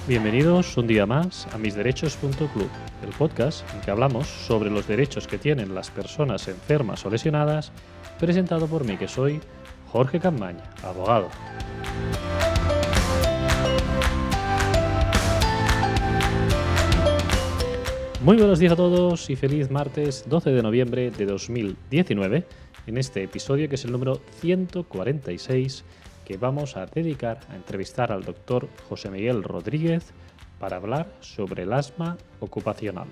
Bienvenidos un día más a misderechos.club, el podcast en que hablamos sobre los derechos que tienen las personas enfermas o lesionadas, presentado por mí que soy Jorge Campaña, abogado. Muy buenos días a todos y feliz martes 12 de noviembre de 2019, en este episodio que es el número 146, que vamos a dedicar a entrevistar al doctor José Miguel Rodríguez para hablar sobre el asma ocupacional.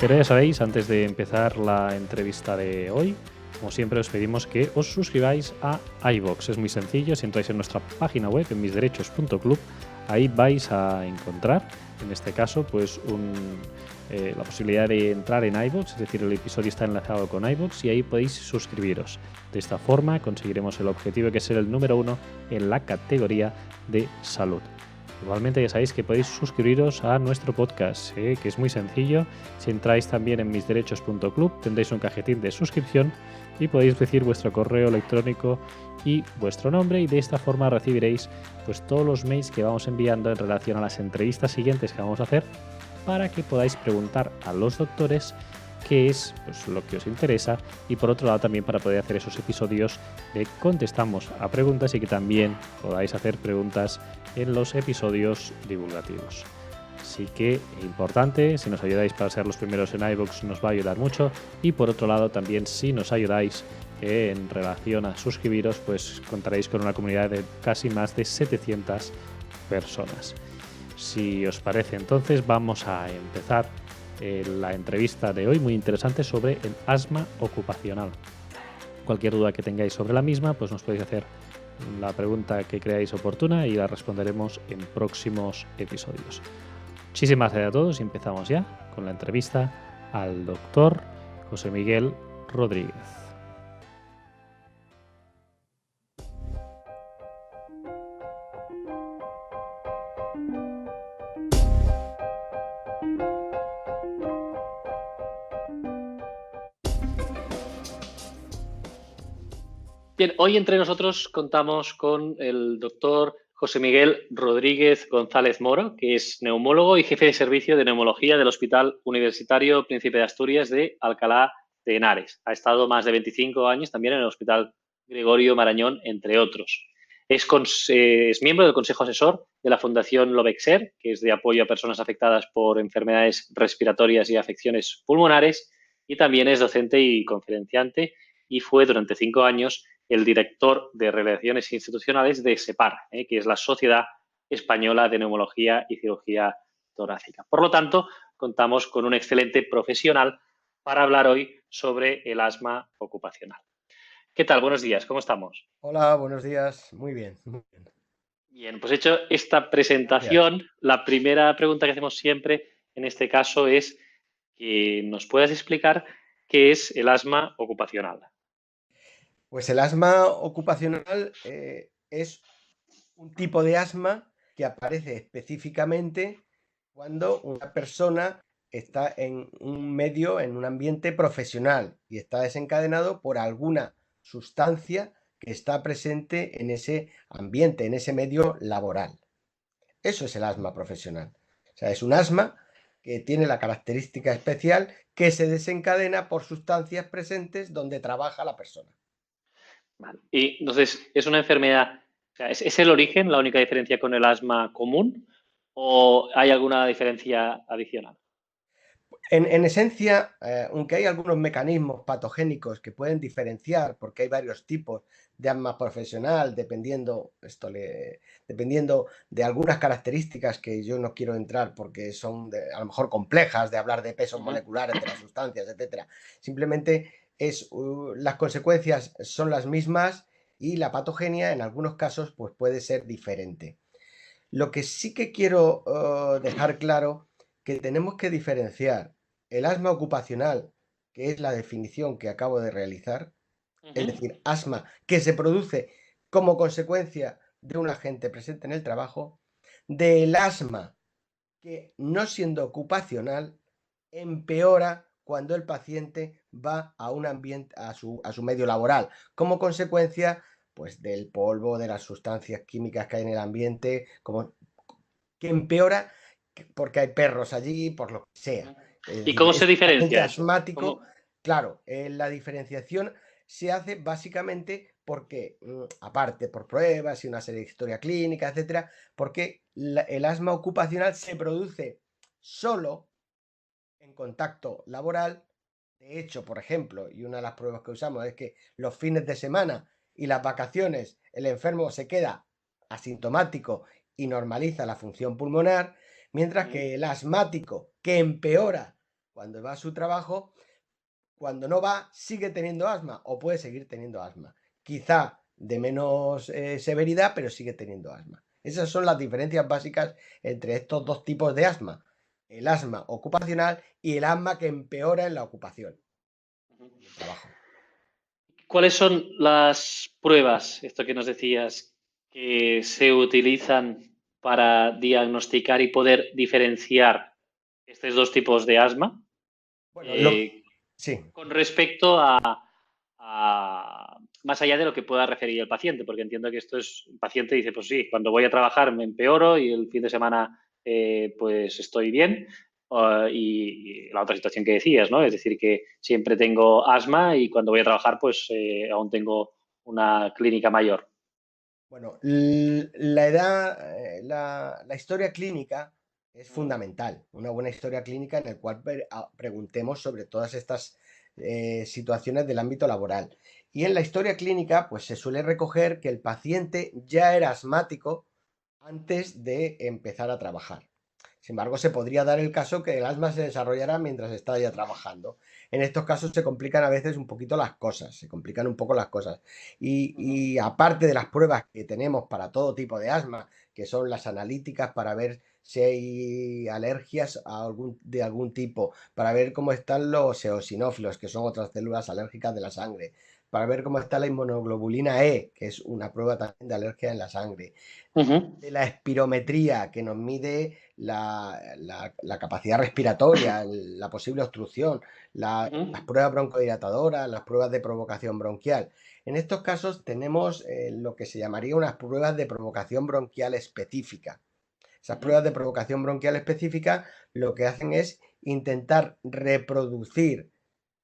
Pero ya sabéis, antes de empezar la entrevista de hoy, como siempre os pedimos que os suscribáis a iVoox. Es muy sencillo, si entráis en nuestra página web, en misderechos.club, ahí vais a encontrar, en este caso, pues la posibilidad de entrar en iVoox, es decir, el episodio está enlazado con iVoox y ahí podéis suscribiros. De esta forma conseguiremos el objetivo que es ser el número 1 en la categoría de salud. Igualmente ya sabéis que podéis suscribiros a nuestro podcast, que es muy sencillo. Si entráis también en misderechos.club tendréis un cajetín de suscripción y podéis decir vuestro correo electrónico y vuestro nombre, y de esta forma recibiréis pues todos los mails que vamos enviando en relación a las entrevistas siguientes que vamos a hacer, para que podáis preguntar a los doctores qué es pues lo que os interesa, y por otro lado también para poder hacer esos episodios de contestamos a preguntas y que también podáis hacer preguntas en los episodios divulgativos. Así que importante, si nos ayudáis para ser los primeros en iVoox nos va a ayudar mucho, y por otro lado también si nos ayudáis en relación a suscribiros, pues contaréis con una comunidad de casi más de 700 personas. Si os parece, entonces vamos a empezar la entrevista de hoy, muy interesante, sobre el asma ocupacional. Cualquier duda que tengáis sobre la misma, pues nos podéis hacer la pregunta que creáis oportuna y la responderemos en próximos episodios. Muchísimas gracias a todos y empezamos ya con la entrevista al doctor José Miguel Rodríguez. Bien, hoy entre nosotros contamos con el doctor José Miguel Rodríguez González Moro, que es neumólogo y jefe de servicio de neumología del Hospital Universitario Príncipe de Asturias de Alcalá de Henares. Ha estado más de 25 años también en el Hospital Gregorio Marañón, entre otros. Es miembro del Consejo Asesor de la Fundación Lovexer, que es de apoyo a personas afectadas por enfermedades respiratorias y afecciones pulmonares, y también es docente y conferenciante, y fue durante 5 años el director de Relaciones Institucionales de SEPAR, que es la Sociedad Española de Neumología y Cirugía Torácica. Por lo tanto, contamos con un excelente profesional para hablar hoy sobre el asma ocupacional. ¿Qué tal? Buenos días, ¿cómo estamos? Hola, buenos días. Muy bien, muy bien. Bien, pues hecho esta presentación, gracias. La primera pregunta que hacemos siempre en este caso es que nos puedas explicar qué es el asma ocupacional. Pues el asma ocupacional es un tipo de asma que aparece específicamente cuando una persona está en un medio, en un ambiente profesional, y está desencadenado por alguna sustancia que está presente en ese ambiente, en ese medio laboral. Eso es el asma profesional. O sea, es un asma que tiene la característica especial que se desencadena por sustancias presentes donde trabaja la persona. Vale. Y entonces, ¿es una enfermedad, o sea, ¿es el origen la única diferencia con el asma común o hay alguna diferencia adicional? En esencia, aunque hay algunos mecanismos patogénicos que pueden diferenciar, porque hay varios tipos de asma profesional, dependiendo de algunas características que yo no quiero entrar porque son a lo mejor complejas, de hablar de pesos moleculares de las sustancias, etcétera. Simplemente las consecuencias son las mismas y la patogenia en algunos casos pues puede ser diferente. Lo que sí que quiero dejar claro, que tenemos que diferenciar el asma ocupacional, que es la definición que acabo de realizar, es decir, asma que se produce como consecuencia de un agente presente en el trabajo, del asma que, no siendo ocupacional, empeora cuando el paciente va a un ambiente, a su medio laboral, como consecuencia pues, del polvo, de las sustancias químicas que hay en el ambiente, como que empeora porque hay perros allí, por lo que sea. Es ¿Y decir, cómo se es paciente diferencia eso? asmático. ¿Cómo? Claro, la diferenciación se hace básicamente porque, aparte por pruebas y una serie de historia clínica, etcétera, porque el asma ocupacional se produce solo en contacto laboral. De hecho, por ejemplo, y una de las pruebas que usamos es que los fines de semana y las vacaciones el enfermo se queda asintomático y normaliza la función pulmonar, mientras que el asmático, que empeora cuando va a su trabajo, cuando no va, sigue teniendo asma o puede seguir teniendo asma. Quizá de menos severidad, pero sigue teniendo asma. Esas son las diferencias básicas entre estos dos tipos de asma. El asma ocupacional y el asma que empeora en la ocupación y el trabajo. ¿Cuáles son las pruebas, esto que nos decías, que se utilizan para diagnosticar y poder diferenciar estos dos tipos de asma? Bueno, Eh, sí. con respecto más allá de lo que pueda referir el paciente, porque entiendo que esto es, el paciente dice, pues sí, cuando voy a trabajar me empeoro y el fin de semana pues estoy bien. Y la otra situación que decías, ¿no? Es decir, que siempre tengo asma y cuando voy a trabajar pues aún tengo una clínica mayor. Bueno, la edad, la historia clínica es fundamental. Una buena historia clínica en la cual preguntemos sobre todas estas situaciones del ámbito laboral. Y en la historia clínica, pues se suele recoger que el paciente ya era asmático antes de empezar a trabajar. Sin embargo, se podría dar el caso que el asma se desarrollara mientras está ya trabajando. En estos casos se complican a veces un poquito las cosas, se complican un poco las cosas. Y aparte de las pruebas que tenemos para todo tipo de asma, que son las analíticas para ver si hay alergias de algún tipo, para ver cómo están los eosinófilos, que son otras células alérgicas de la sangre, para ver cómo está la inmunoglobulina E, que es una prueba también de alergia en la sangre, Ujú, de la espirometría, que nos mide la capacidad respiratoria, la posible obstrucción, las ujú, pruebas broncodilatadoras, las pruebas de provocación bronquial. En estos casos tenemos lo que se llamaría unas pruebas de provocación bronquial específica. Esas ujú. pruebas de provocación bronquial específica lo que hacen es intentar reproducir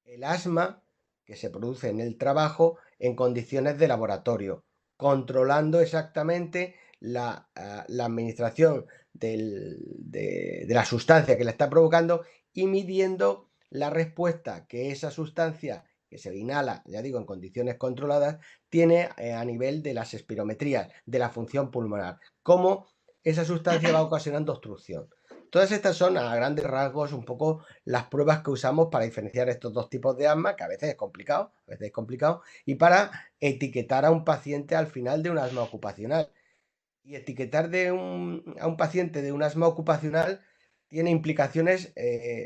el asma que se produce en el trabajo en condiciones de laboratorio, controlando exactamente la administración de la sustancia que la está provocando y midiendo la respuesta que esa sustancia que se inhala, ya digo, en condiciones controladas, tiene a nivel de las espirometrías, de la función pulmonar, cómo esa sustancia va ocasionando obstrucción. Todas estas son a grandes rasgos un poco las pruebas que usamos para diferenciar estos dos tipos de asma, que a veces es complicado, y para etiquetar a un paciente al final de un asma ocupacional. Y etiquetar a un paciente de un asma ocupacional tiene implicaciones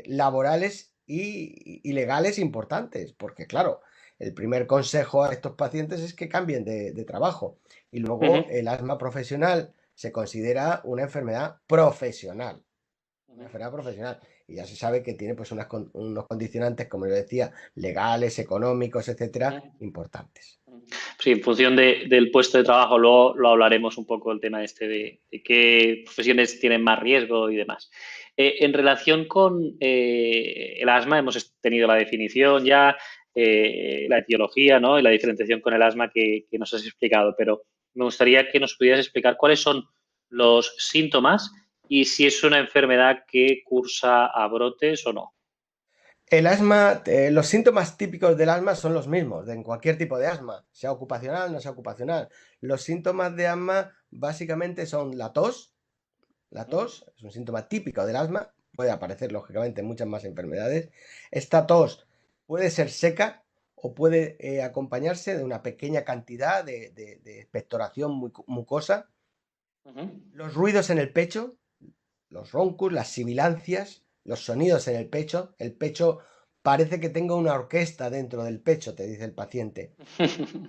laborales y legales importantes, porque claro, el primer consejo a estos pacientes es que cambien de trabajo. Y luego Ujú, el asma profesional se considera una enfermedad profesional, una ujú. enfermedad profesional. Y ya se sabe que tiene pues unos condicionantes, como yo decía, legales, económicos, etcétera, Ujú. importantes. Sí, en función del puesto de trabajo, luego lo hablaremos un poco el tema este de qué profesiones tienen más riesgo y demás. En relación con el asma, hemos tenido la definición ya, la etiología, ¿no? Y la diferenciación con el asma que nos has explicado, pero me gustaría que nos pudieras explicar cuáles son los síntomas y si es una enfermedad que cursa a brotes o no. El asma, los síntomas típicos del asma son los mismos, en cualquier tipo de asma, sea ocupacional, no sea ocupacional. Los síntomas de asma básicamente son la Ujú, tos es un síntoma típico del asma, puede aparecer lógicamente en muchas más enfermedades. Esta tos puede ser seca o puede acompañarse de una pequeña cantidad de expectoración mucosa. ujú. Los ruidos en el pecho, los roncos, las sibilancias, los sonidos en el pecho parece que tenga una orquesta dentro del pecho, te dice el paciente.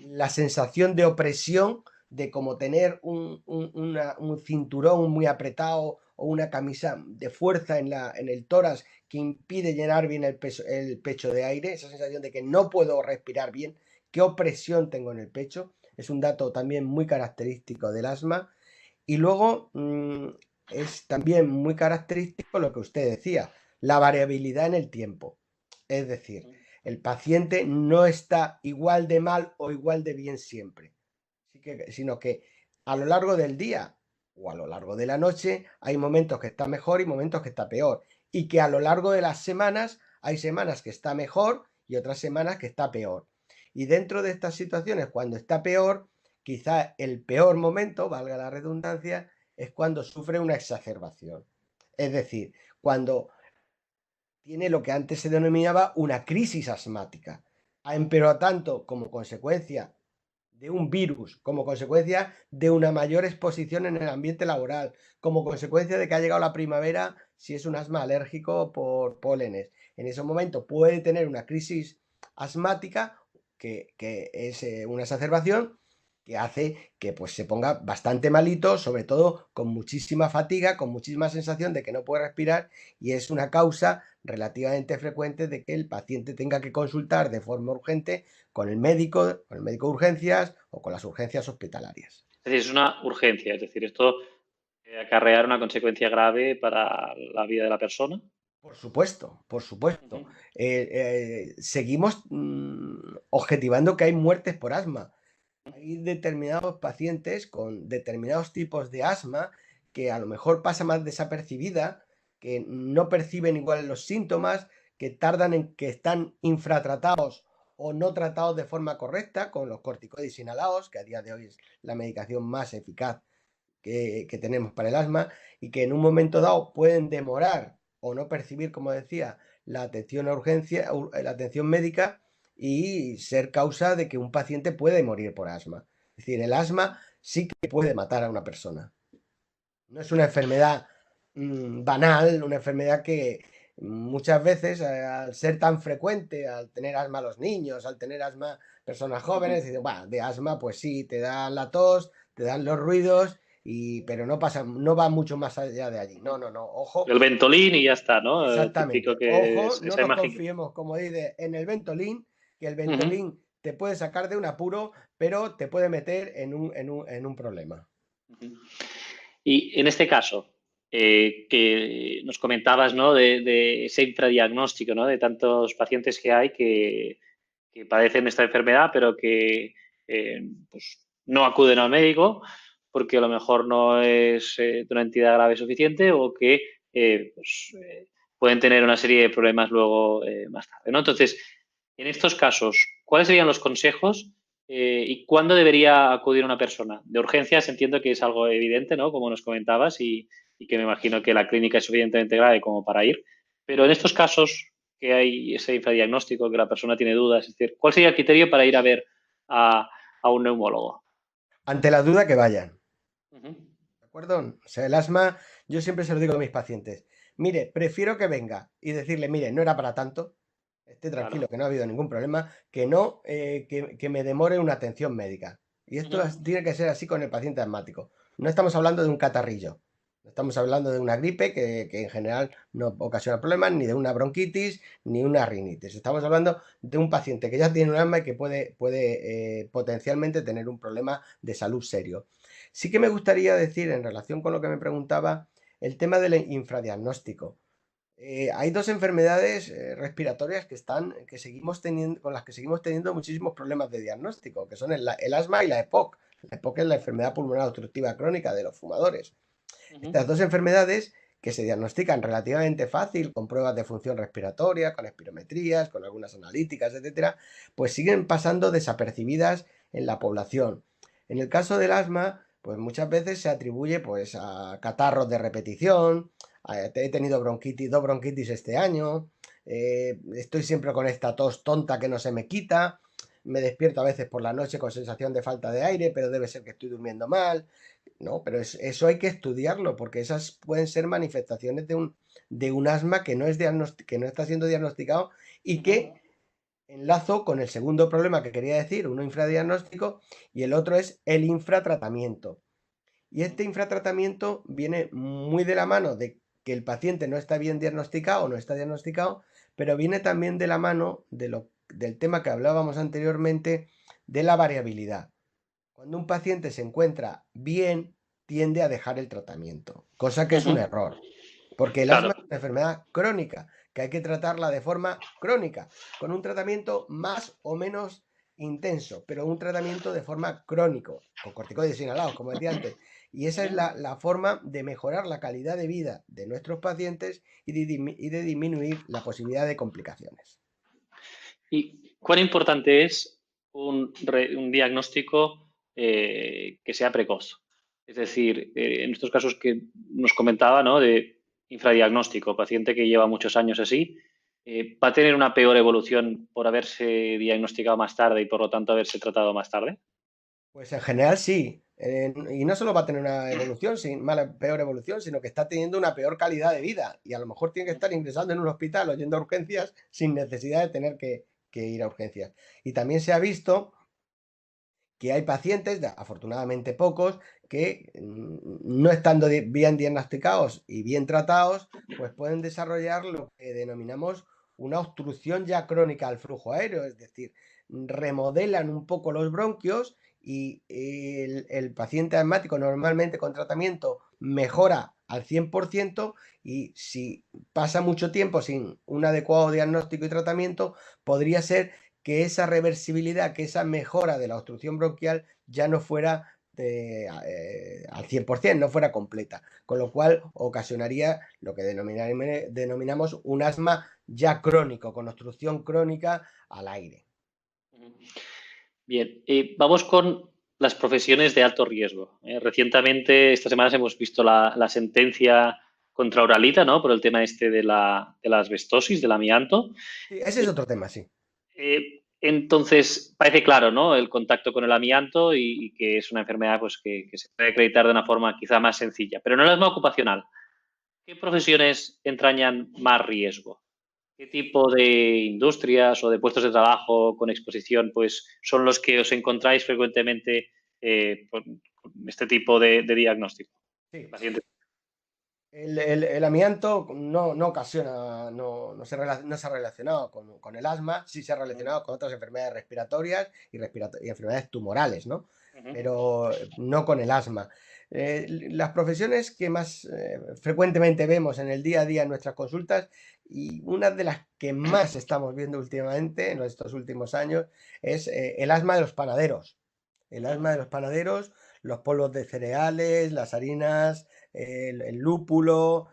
La sensación de opresión de como tener un cinturón muy apretado o una camisa de fuerza en el tórax que impide llenar bien el pecho de aire, esa sensación de que no puedo respirar bien, qué opresión tengo en el pecho, es un dato también muy característico del asma. Y luego es también muy característico lo que usted decía, la variabilidad en el tiempo. Es decir, el paciente no está igual de mal o igual de bien siempre, sino que a lo largo del día o a lo largo de la noche hay momentos que está mejor y momentos que está peor. Y que a lo largo de las semanas hay semanas que está mejor y otras semanas que está peor. Y dentro de estas situaciones, cuando está peor, quizá el peor momento, valga la redundancia, es cuando sufre una exacerbación. Es decir, cuando tiene lo que antes se denominaba una crisis asmática. Ha empeorado tanto como consecuencia de un virus, como consecuencia de una mayor exposición en el ambiente laboral, como consecuencia de que ha llegado la primavera, si es un asma alérgico por pólenes. En ese momento puede tener una crisis asmática, que es una exacerbación, que hace que pues, se ponga bastante malito, sobre todo con muchísima fatiga, con muchísima sensación de que no puede respirar, y es una causa relativamente frecuente de que el paciente tenga que consultar de forma urgente con el médico de urgencias o con las urgencias hospitalarias. Es decir, es una urgencia, es decir, esto acarrear una consecuencia grave para la vida de la persona. Por supuesto, por supuesto. Ujú. Seguimos objetivando que hay muertes por asma. Hay determinados pacientes con determinados tipos de asma que a lo mejor pasa más desapercibida, que no perciben igual los síntomas, que tardan en que están infratratados o no tratados de forma correcta con los corticoides inhalados, que a día de hoy es la medicación más eficaz que tenemos para el asma, y que en un momento dado pueden demorar o no percibir, como decía, la atención a urgencia, la atención médica, y ser causa de que un paciente puede morir por asma. Es decir, el asma sí que puede matar a una persona. No es una enfermedad banal, una enfermedad que muchas veces, al ser tan frecuente, al tener asma los niños, al tener asma personas jóvenes, dicen, "Bah, de asma, pues sí, te dan la tos, te dan los ruidos, pero no pasa, no va mucho más allá de allí". No, no, no, ojo. El Ventolin y ya está, ¿no? Típico Exactamente. que Ojo, es no esa nos imagen. confiemos, como dice, en el Ventolin, que el Ujú, Ventolin te puede sacar de un apuro, pero te puede meter en un problema. ujú. Y en este caso, que nos comentabas, ¿no? De ese infradiagnóstico, ¿no? De tantos pacientes que hay que padecen esta enfermedad, pero que pues, no acuden al médico porque a lo mejor no es de una entidad grave suficiente o que pues, pueden tener una serie de problemas luego más tarde, ¿no? Entonces, en estos casos, ¿cuáles serían los consejos y cuándo debería acudir una persona? De urgencias entiendo que es algo evidente, ¿no? Como nos comentabas y que me imagino que la clínica es suficientemente grave como para ir, pero en estos casos que hay ese infradiagnóstico, que la persona tiene dudas, es decir, ¿cuál sería el criterio para ir a ver a, a un neumólogo? Ante la duda, que vayan. Ujú. ¿De acuerdo? O sea, el asma, yo siempre se lo digo a mis pacientes. Mire, prefiero que venga y decirle, mire, no era para tanto, esté tranquilo, Claro. que no ha habido ningún problema, que no, que me demore una atención médica. Y esto Ujú. tiene que ser así con el paciente asmático. No estamos hablando de un catarrillo, no estamos hablando de una gripe que en general no ocasiona problemas, ni de una bronquitis, ni una rinitis. Estamos hablando de un paciente que ya tiene un asma y que puede potencialmente tener un problema de salud serio. Sí que me gustaría decir, en relación con lo que me preguntaba, el tema del infradiagnóstico. Hay dos enfermedades respiratorias que seguimos teniendo, con las que seguimos teniendo muchísimos problemas de diagnóstico, que son el asma y la EPOC. La EPOC es la enfermedad pulmonar obstructiva crónica de los fumadores. Ujú. Estas dos enfermedades, que se diagnostican relativamente fácil con pruebas de función respiratoria, con espirometrías, con algunas analíticas, etcétera, pues siguen pasando desapercibidas en la población. En el caso del asma, pues muchas veces se atribuye pues a catarros de repetición, he tenido bronquitis, dos bronquitis este año, estoy siempre con esta tos tonta que no se me quita, me despierto a veces por la noche con sensación de falta de aire, pero debe ser que estoy durmiendo mal. No, pero eso hay que estudiarlo, porque esas pueden ser manifestaciones de un asma que no está siendo diagnosticado, y Ujú. que enlazo con el segundo problema que quería decir, uno infradiagnóstico y el otro es el infratratamiento. Y este infratratamiento viene muy de la mano de que el paciente no está bien diagnosticado o no está diagnosticado, pero viene también de la mano del tema que hablábamos anteriormente de la variabilidad. Cuando un paciente se encuentra bien, tiende a dejar el tratamiento, cosa que es un error, porque el asma Claro. es una enfermedad crónica, que hay que tratarla de forma crónica, con un tratamiento más o menos intenso, pero un tratamiento de forma crónico, con corticoides inhalados, como decía antes. Y esa es la forma de mejorar la calidad de vida de nuestros pacientes y de disminuir la posibilidad de complicaciones. ¿Y cuán importante es un diagnóstico que sea precoz? Es decir, en estos casos que nos comentaba, ¿no? De infradiagnóstico, paciente que lleva muchos años así, ¿va a tener una peor evolución por haberse diagnosticado más tarde y por lo tanto haberse tratado más tarde? Pues en general sí. Y no solo va a tener una evolución, peor evolución, sino que está teniendo una peor calidad de vida. Y a lo mejor tiene que estar ingresando en un hospital o yendo a urgencias sin necesidad de tener que ir a urgencias. Y también se ha visto que hay pacientes, afortunadamente pocos, que no estando bien diagnosticados y bien tratados, pues pueden desarrollar lo que denominamos una obstrucción ya crónica al flujo aéreo, es decir, remodelan un poco los bronquios y el paciente asmático normalmente con tratamiento mejora al 100% y si pasa mucho tiempo sin un adecuado diagnóstico y tratamiento, podría ser que esa reversibilidad, que esa mejora de la obstrucción bronquial ya no fuera al 100%, no fuera completa, con lo cual ocasionaría lo que denominamos un asma ya crónico, con obstrucción crónica al aire. Bien, vamos con las profesiones de alto riesgo. Recientemente, estas semanas hemos visto la sentencia contra Uralita, ¿no? Por el tema este de la asbestosis, del amianto. Sí, ese es otro tema, sí. Entonces, parece claro, ¿no? El contacto con el amianto y que es una enfermedad pues, que se puede acreditar de una forma quizá más sencilla. Pero en el asma ocupacional, ¿qué profesiones entrañan más riesgo? ¿Qué tipo de industrias o de puestos de trabajo con exposición pues, son los que os encontráis frecuentemente con este tipo de diagnóstico? Sí. Pacientes. El amianto no ocasiona, no se ha relacionado con el asma, sí se ha relacionado con otras enfermedades respiratorias y enfermedades tumorales, ¿no? Pero no con el asma. Las profesiones que más frecuentemente vemos en el día a día en nuestras consultas y una de las que más estamos viendo últimamente en estos últimos años es el asma de los panaderos. El asma de los panaderos, los polvos de cereales, las harinas, el lúpulo,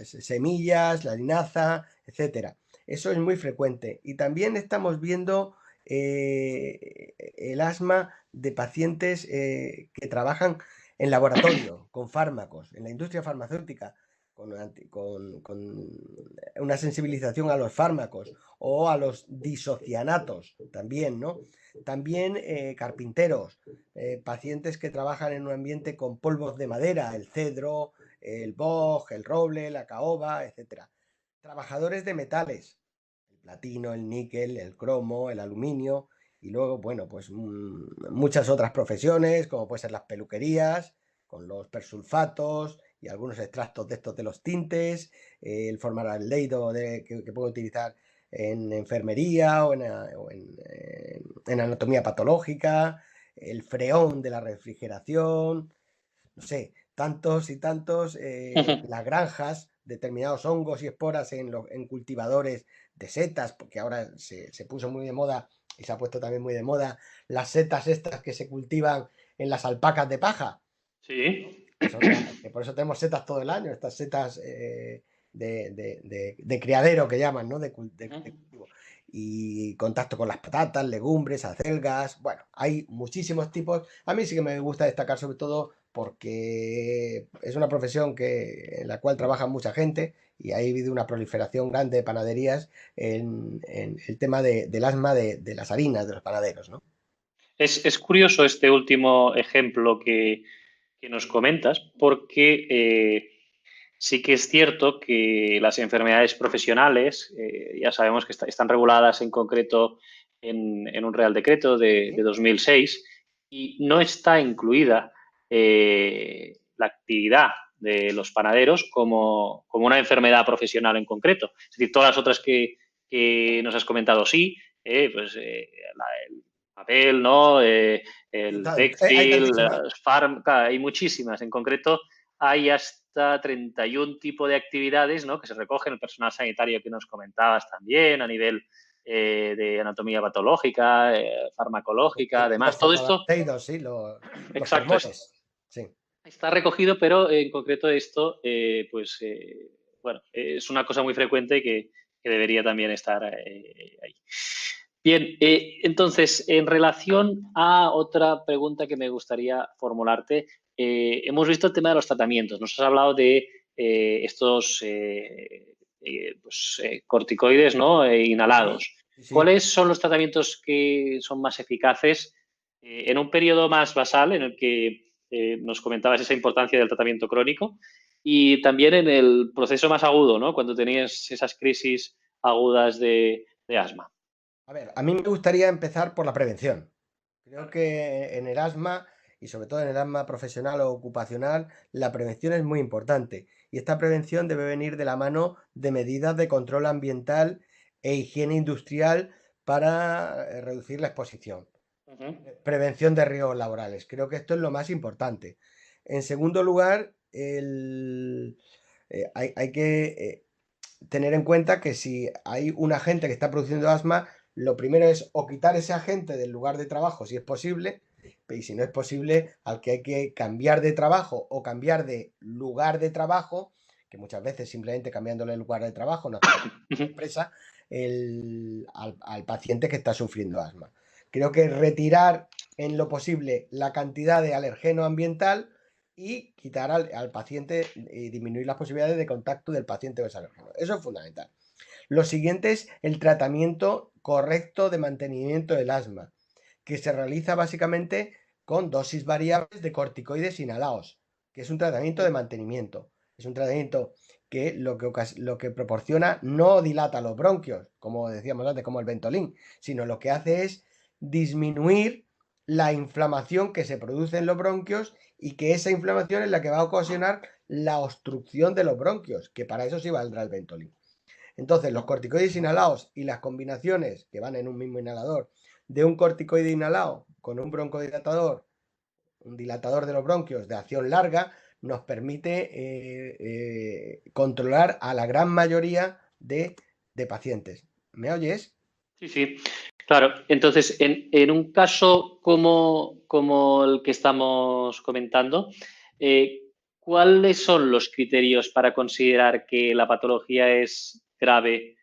semillas, la linaza, etcétera. Eso es muy frecuente. Y también estamos viendo el asma de pacientes que trabajan en laboratorio, con fármacos, en la industria farmacéutica, con una sensibilización a los fármacos o a los disocianatos también, ¿no? También carpinteros, pacientes que trabajan en un ambiente con polvos de madera, el cedro, el boj, el roble, la caoba, etc. Trabajadores de metales, el platino, el níquel, el cromo, el aluminio y luego, bueno, pues muchas otras profesiones, como pueden ser las peluquerías, con los persulfatos y algunos extractos de estos de los tintes, el formaldehído que puedo utilizar en enfermería o en anatomía patológica, el freón de la refrigeración, no sé, tantos y tantos, las granjas, determinados hongos y esporas en cultivadores de setas, porque ahora se puso muy de moda y se ha puesto también muy de moda las setas estas que se cultivan en las alpacas de paja. Sí. Que por eso tenemos setas todo el año, estas setas de criadero que llaman, ¿no? De cultivo. Y contacto con las patatas, legumbres, acelgas. Bueno, hay muchísimos tipos. A mí sí que me gusta destacar sobre todo porque es una profesión en la cual trabaja mucha gente y ha habido una proliferación grande de panaderías en el tema del asma de las harinas de los panaderos, ¿no? Es curioso este último ejemplo que nos comentas porque Sí que es cierto que las enfermedades profesionales, ya sabemos que están reguladas en concreto en un Real Decreto de 2006 y no está incluida la actividad de los panaderos como una enfermedad profesional en concreto. Es decir, todas las otras que nos has comentado sí, pues el papel, ¿no? El Hay textil, tantísimas. las hay muchísimas. En concreto, hay hasta 31 tipos de actividades, ¿no? Que se recogen el personal sanitario que nos comentabas también, a nivel de anatomía patológica, farmacológica, además, Los todo esto, fotobacterios, sí, los exacto, hormones. Sí. está recogido, pero en concreto esto, bueno, es una cosa muy frecuente que debería también estar ahí. Bien, entonces, en relación a otra pregunta que me gustaría formularte, hemos visto el tema de los tratamientos. Nos has hablado de estos corticoides, ¿no? Inhalados. Sí, sí. ¿Cuáles son los tratamientos que son más eficaces en un periodo más basal en el que nos comentabas esa importancia del tratamiento crónico y también en el proceso más agudo, ¿no? Cuando tenías esas crisis agudas de asma? A ver, a mí me gustaría empezar por la prevención. Creo que en el asma, y sobre todo en el asma profesional o ocupacional, la prevención es muy importante. Y esta prevención debe venir de la mano de medidas de control ambiental e higiene industrial para reducir la exposición. Uh-huh. Prevención de riesgos laborales. Creo que esto es lo más importante. En segundo lugar, hay que tener en cuenta que si hay un agente que está produciendo asma, lo primero es o quitar ese agente del lugar de trabajo si es posible, y si no es posible, al que hay que cambiar de trabajo o cambiar de lugar de trabajo, que muchas veces simplemente cambiándole el lugar de trabajo no expresa al paciente que está sufriendo asma. Creo que retirar en lo posible la cantidad de alergeno ambiental y quitar al paciente y disminuir las posibilidades de contacto del paciente con ese alergeno. Eso es fundamental. Lo siguiente es el tratamiento correcto de mantenimiento del asma, que se realiza básicamente con dosis variables de corticoides inhalados, que es un tratamiento de mantenimiento. Es un tratamiento que lo que proporciona no dilata los bronquios, como decíamos antes, como el Ventolin, sino lo que hace es disminuir la inflamación que se produce en los bronquios y que esa inflamación es la que va a ocasionar la obstrucción de los bronquios, que para eso sí valdrá el Ventolin. Entonces, los corticoides inhalados y las combinaciones que van en un mismo inhalador de un corticoide inhalado con un broncodilatador, un dilatador de los bronquios de acción larga, nos permite controlar a la gran mayoría de pacientes. ¿Me oyes? Sí, sí. Claro, entonces, en un caso como el que estamos comentando, ¿cuáles son los criterios para considerar que la patología es grave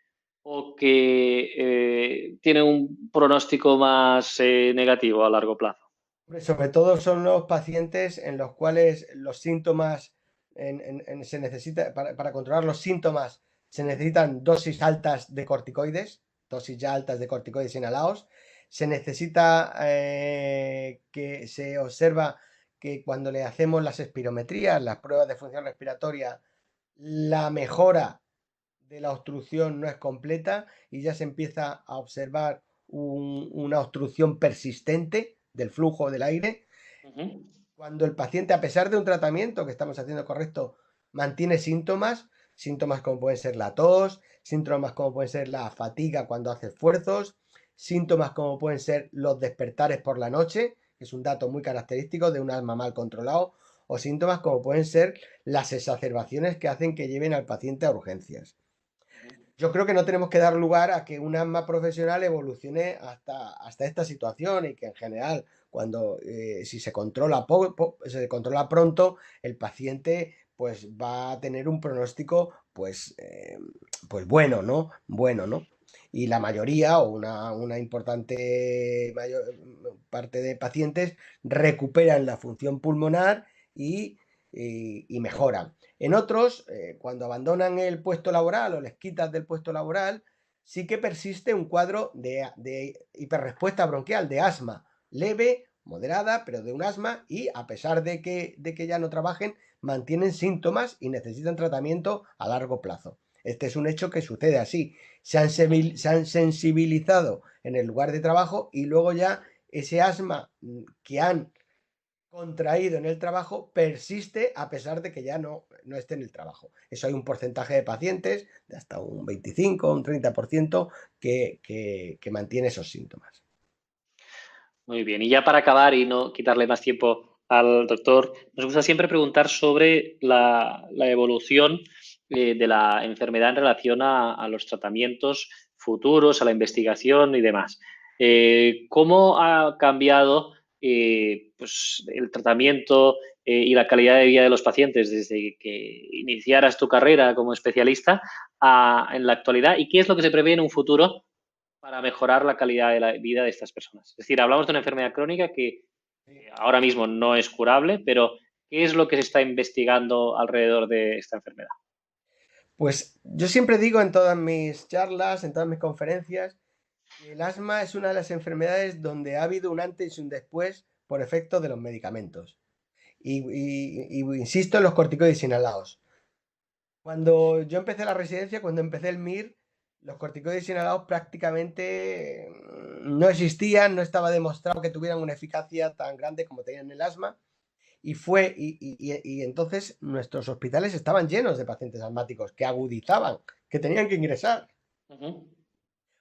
o que tiene un pronóstico más negativo a largo plazo? Sobre todo son los pacientes en los cuales los síntomas se necesita, para controlar los síntomas, se necesitan dosis altas de corticoides, dosis ya altas de corticoides inhalados. Se necesita que se observa que cuando le hacemos las espirometrías, las pruebas de función respiratoria, la mejora de la obstrucción no es completa y ya se empieza a observar una obstrucción persistente del flujo del aire. Uh-huh. Cuando el paciente, a pesar de un tratamiento que estamos haciendo correcto, mantiene síntomas como pueden ser la tos, síntomas como pueden ser la fatiga cuando hace esfuerzos, síntomas como pueden ser los despertares por la noche, que es un dato muy característico de un asma mal controlado, o síntomas como pueden ser las exacerbaciones que hacen que lleven al paciente a urgencias. Yo creo que no tenemos que dar lugar a que un asma profesional evolucione hasta esta situación y que en general, cuando si se controla, se controla pronto, el paciente pues va a tener un pronóstico pues bueno, ¿no? Bueno, ¿no? Y la mayoría o una importante parte de pacientes recuperan la función pulmonar y mejoran. En otros, cuando abandonan el puesto laboral o les quitas del puesto laboral, sí que persiste un cuadro de hiperrespuesta bronquial, de asma, leve, moderada, pero de un asma y a pesar de que ya no trabajen, mantienen síntomas y necesitan tratamiento a largo plazo. Este es un hecho que sucede así. Se han sensibilizado en el lugar de trabajo y luego ya ese asma que han contraído en el trabajo persiste a pesar de que ya no esté en el trabajo. Eso hay un porcentaje de pacientes, de hasta un 25 o un 30%, que mantiene esos síntomas. Muy bien, y ya para acabar y no quitarle más tiempo al doctor, nos gusta siempre preguntar sobre la evolución de la enfermedad en relación a los tratamientos futuros, a la investigación y demás. ¿Cómo ha cambiado pues, el tratamiento y la calidad de vida de los pacientes desde que iniciaras tu carrera como especialista en la actualidad? ¿Y qué es lo que se prevé en un futuro para mejorar la calidad de la vida de estas personas? Es decir, hablamos de una enfermedad crónica que ahora mismo no es curable, pero ¿qué es lo que se está investigando alrededor de esta enfermedad? Pues yo siempre digo en todas mis charlas, en todas mis conferencias, que el asma es una de las enfermedades donde ha habido un antes y un después por efecto de los medicamentos. Y insisto en los corticoides inhalados. Cuando yo empecé la residencia, cuando empecé el MIR, los corticoides inhalados prácticamente no existían, no estaba demostrado que tuvieran una eficacia tan grande como tenían el asma. Y entonces nuestros hospitales estaban llenos de pacientes asmáticos que agudizaban, que tenían que ingresar.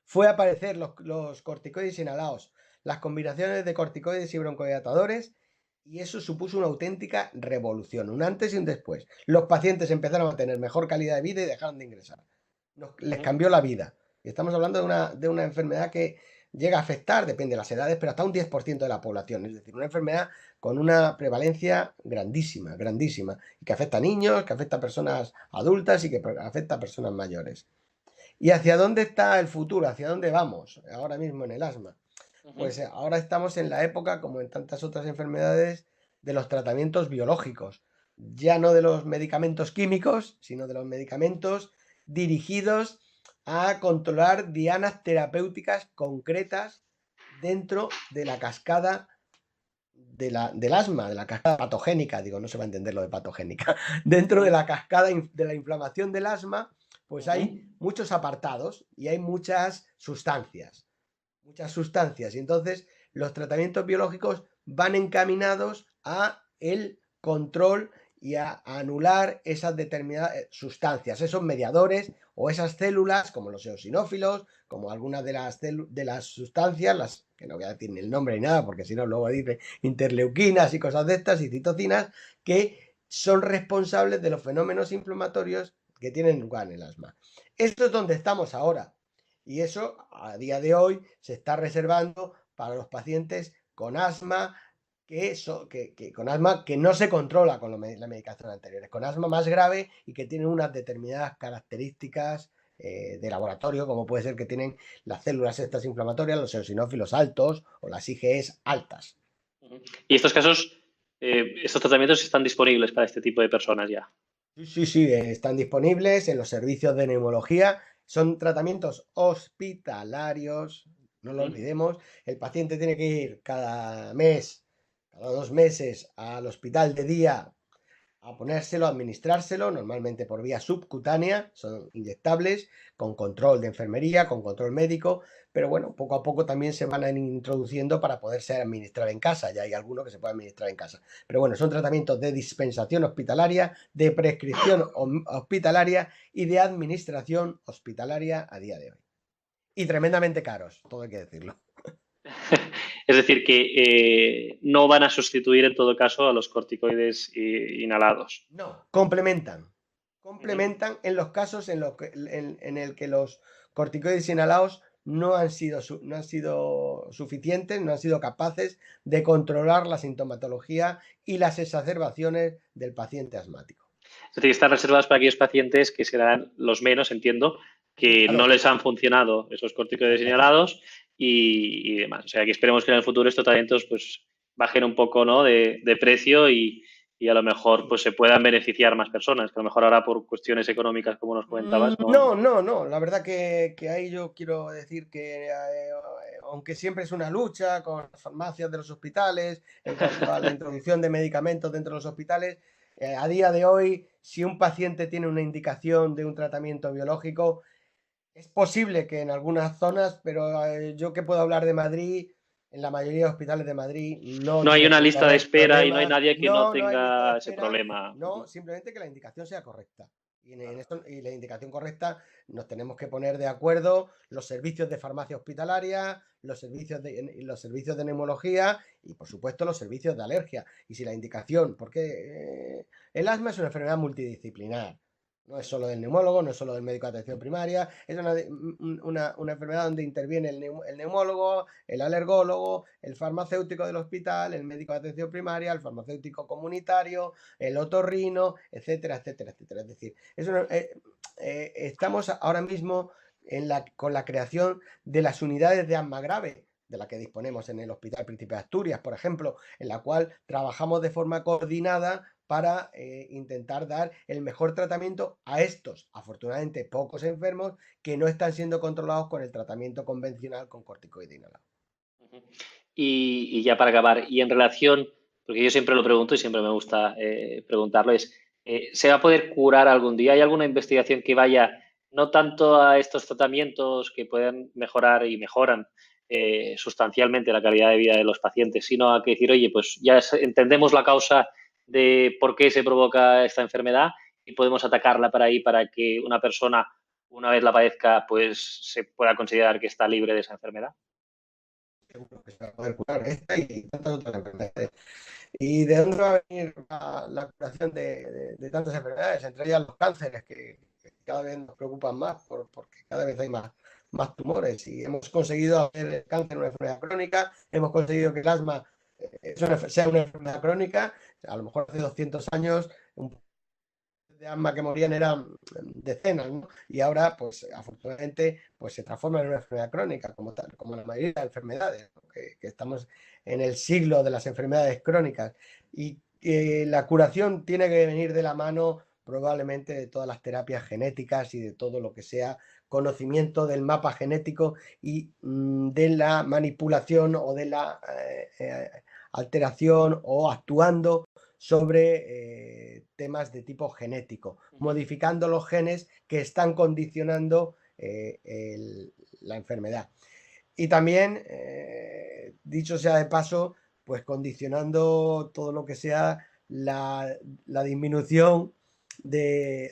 Fue a aparecer los corticoides inhalados, las combinaciones de corticoides y broncodilatadores, y eso supuso una auténtica revolución, un antes y un después. Los pacientes empezaron a tener mejor calidad de vida y dejaron de ingresar. Les cambió la vida. Y estamos hablando de una enfermedad que llega a afectar, depende de las edades, pero hasta un 10% de la población. Es decir, una enfermedad con una prevalencia grandísima, grandísima, y que afecta a niños, que afecta a personas adultas y que afecta a personas mayores. ¿Y hacia dónde está el futuro? ¿Hacia dónde vamos ahora mismo en el asma? Pues ahora estamos en la época, como en tantas otras enfermedades, de los tratamientos biológicos. Ya no de los medicamentos químicos, sino de los medicamentos dirigidos a controlar dianas terapéuticas concretas dentro de la cascada del asma, de la cascada patogénica, digo, no se va a entender lo de patogénica, dentro de la cascada de la inflamación del asma, pues hay muchos apartados y hay muchas sustancias, y entonces los tratamientos biológicos van encaminados a el control y a anular esas determinadas sustancias, esos mediadores o esas células como los eosinófilos, como algunas de las sustancias, las que no voy a decir ni el nombre ni nada porque si no luego dice interleuquinas y cosas de estas y citocinas que son responsables de los fenómenos inflamatorios que tienen lugar en el asma. Esto es donde estamos ahora. Y eso a día de hoy se está reservando para los pacientes con asma con asma que no se controla con la medicación anterior, con asma más grave y que tienen unas determinadas características de laboratorio, como puede ser que tienen las células estas inflamatorias, los eosinófilos altos o las IgEs altas. Y estos casos, estos tratamientos están disponibles para este tipo de personas ya. Sí, están disponibles en los servicios de neumología. Son tratamientos hospitalarios, no lo olvidemos. El paciente tiene que ir cada mes, cada 2 meses al hospital de día a ponérselo, a administrárselo, normalmente por vía subcutánea, son inyectables, con control de enfermería, con control médico, pero bueno, poco a poco también se van a ir introduciendo para poderse administrar en casa, ya hay alguno que se puede administrar en casa. Pero bueno, son tratamientos de dispensación hospitalaria, de prescripción hospitalaria y de administración hospitalaria a día de hoy. Y tremendamente caros, todo hay que decirlo. Es decir, que no van a sustituir en todo caso a los corticoides inhalados. No, complementan en los casos en el que los corticoides inhalados no han sido suficientes, no han sido capaces de controlar la sintomatología y las exacerbaciones del paciente asmático. Es decir, están reservadas para aquellos pacientes que serán los menos, entiendo, que no les han funcionado esos corticoides inhalados y demás. O sea, que esperemos que en el futuro estos tratamientos pues bajen un poco, ¿no?, de precio y a lo mejor pues se puedan beneficiar más personas, que a lo mejor ahora por cuestiones económicas, como nos comentabas. No. La verdad que ahí yo quiero decir que aunque siempre es una lucha con las farmacias de los hospitales en cuanto a la introducción de medicamentos dentro de los hospitales, A día de hoy, si un paciente tiene una indicación de un tratamiento biológico, es posible que en algunas zonas, pero yo que puedo hablar de Madrid, en la mayoría de hospitales de Madrid no No hay tiene una por qué lista de haber espera y no hay problemas. nadie que no No, no hay lista de tenga ese espera. problema. No, simplemente que la indicación sea correcta. Claro. Y la indicación correcta nos tenemos que poner de acuerdo los servicios de farmacia hospitalaria, los servicios de neumología y, por supuesto, los servicios de alergia. Y si la indicación, porque el asma es una enfermedad multidisciplinar. No es solo del neumólogo, no es solo del médico de atención primaria, es una enfermedad donde interviene el neumólogo, el alergólogo, el farmacéutico del hospital, el médico de atención primaria, el farmacéutico comunitario, el otorrino, etcétera, etcétera, etcétera. Es decir, estamos ahora mismo con la creación de las unidades de asma grave, de la que disponemos en el Hospital Príncipe de Asturias, por ejemplo, en la cual trabajamos de forma coordinada para intentar dar el mejor tratamiento a estos, afortunadamente, pocos enfermos que no están siendo controlados con el tratamiento convencional con corticoide inhalado. Y ya para acabar, y en relación, porque yo siempre lo pregunto y siempre me gusta preguntarlo, ¿se va a poder curar algún día? ¿Hay alguna investigación que vaya no tanto a estos tratamientos que puedan mejorar y mejoran sustancialmente la calidad de vida de los pacientes, sino a que decir, oye, pues ya entendemos la causa de por qué se provoca esta enfermedad y podemos atacarla para ahí para que una persona, una vez la padezca, pues se pueda considerar que está libre de esa enfermedad? Seguro que se va a poder curar esta y tantas otras enfermedades. ¿Y de dónde va a venir la curación de tantas enfermedades? Entre ellas los cánceres, que cada vez nos preocupan más porque cada vez hay más tumores. Y hemos conseguido hacer el cáncer una enfermedad crónica, hemos conseguido que el asma sea una enfermedad crónica. A lo mejor hace 200 años un de asma que morían eran decenas, ¿no? Y ahora, pues afortunadamente, pues se transforma en una enfermedad crónica, como tal, como la mayoría de enfermedades, ¿no? Que estamos en el siglo de las enfermedades crónicas. Y la curación tiene que venir de la mano probablemente de todas las terapias genéticas y de todo lo que sea conocimiento del mapa genético y de la manipulación o de la alteración o actuando sobre temas de tipo genético, modificando los genes que están condicionando la enfermedad. Y también, dicho sea de paso, pues condicionando todo lo que sea la disminución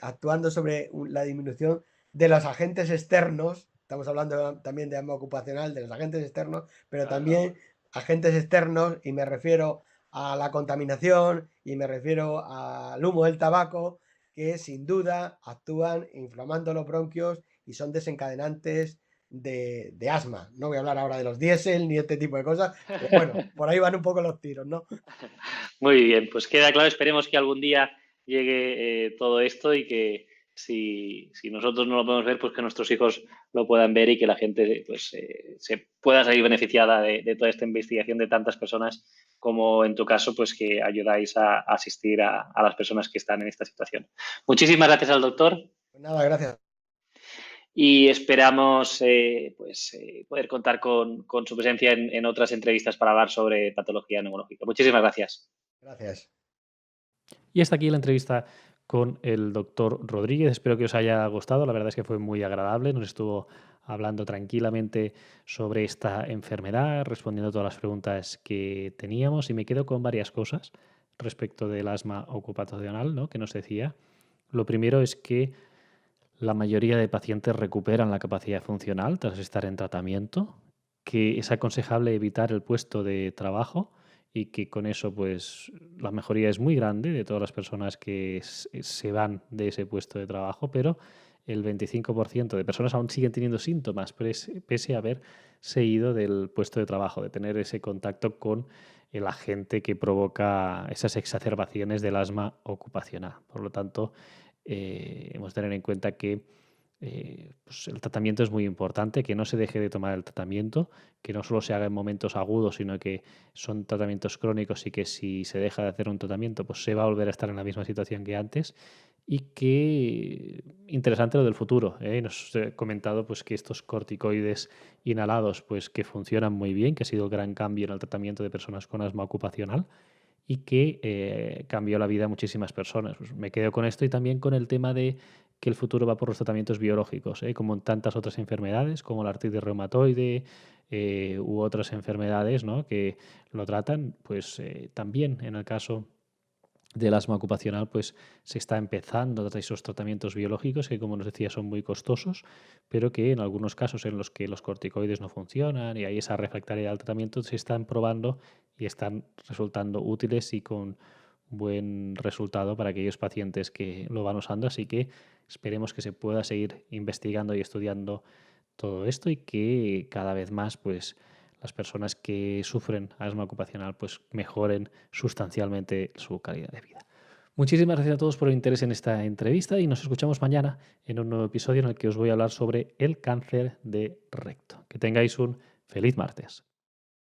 actuando sobre la disminución de los agentes externos. Estamos hablando también de asma ocupacional, de los agentes externos, pero también agentes externos, y me refiero a la contaminación y me refiero al humo del tabaco, que sin duda actúan inflamando los bronquios y son desencadenantes de asma. No voy a hablar ahora de los diésel ni este tipo de cosas, pero bueno, por ahí van un poco los tiros, ¿no? Muy bien, pues queda claro, esperemos que algún día llegue todo esto y que si nosotros no lo podemos ver, pues que nuestros hijos lo puedan ver y que la gente pues, se pueda salir beneficiada de toda esta investigación de tantas personas como en tu caso, pues que ayudáis a asistir a las personas que están en esta situación. Muchísimas gracias al doctor. Pues nada, gracias. Y esperamos poder contar con su presencia en otras entrevistas para hablar sobre patología neumológica. Muchísimas gracias. Gracias. Y hasta aquí la entrevista con el doctor Rodríguez. Espero que os haya gustado. La verdad es que fue muy agradable. Nos estuvo hablando tranquilamente sobre esta enfermedad, respondiendo a todas las preguntas que teníamos. Y me quedo con varias cosas respecto del asma ocupacional, ¿no?, que nos decía. Lo primero es que la mayoría de pacientes recuperan la capacidad funcional tras estar en tratamiento, que es aconsejable evitar el puesto de trabajo y que con eso pues la mejoría es muy grande de todas las personas que se van de ese puesto de trabajo, pero el 25% de personas aún siguen teniendo síntomas pese a haberse ido del puesto de trabajo, de tener ese contacto con el agente que provoca esas exacerbaciones del asma ocupacional. Por lo tanto, hemos de tener en cuenta que pues el tratamiento es muy importante, que no se deje de tomar el tratamiento, que no solo se haga en momentos agudos, sino que son tratamientos crónicos y que si se deja de hacer un tratamiento, pues se va a volver a estar en la misma situación que antes. Y que interesante lo del futuro, ¿eh? Nos he comentado pues, que estos corticoides inhalados pues, que funcionan muy bien, que ha sido el gran cambio en el tratamiento de personas con asma ocupacional y que cambió la vida a muchísimas personas. Pues me quedo con esto y también con el tema de que el futuro va por los tratamientos biológicos, como en tantas otras enfermedades, como la artritis reumatoide u otras enfermedades, ¿no?, que lo tratan, pues también en el caso del asma ocupacional, pues se está empezando a tratar esos tratamientos biológicos que, como nos decía, son muy costosos, pero que en algunos casos en los que los corticoides no funcionan y hay esa refractariedad al tratamiento, se están probando y están resultando útiles y con buen resultado para aquellos pacientes que lo van usando. Así que esperemos que se pueda seguir investigando y estudiando todo esto y que cada vez más, pues, las personas que sufren asma ocupacional pues mejoren sustancialmente su calidad de vida. Muchísimas gracias a todos por el interés en esta entrevista y nos escuchamos mañana en un nuevo episodio en el que os voy a hablar sobre el cáncer de recto. Que tengáis un feliz martes.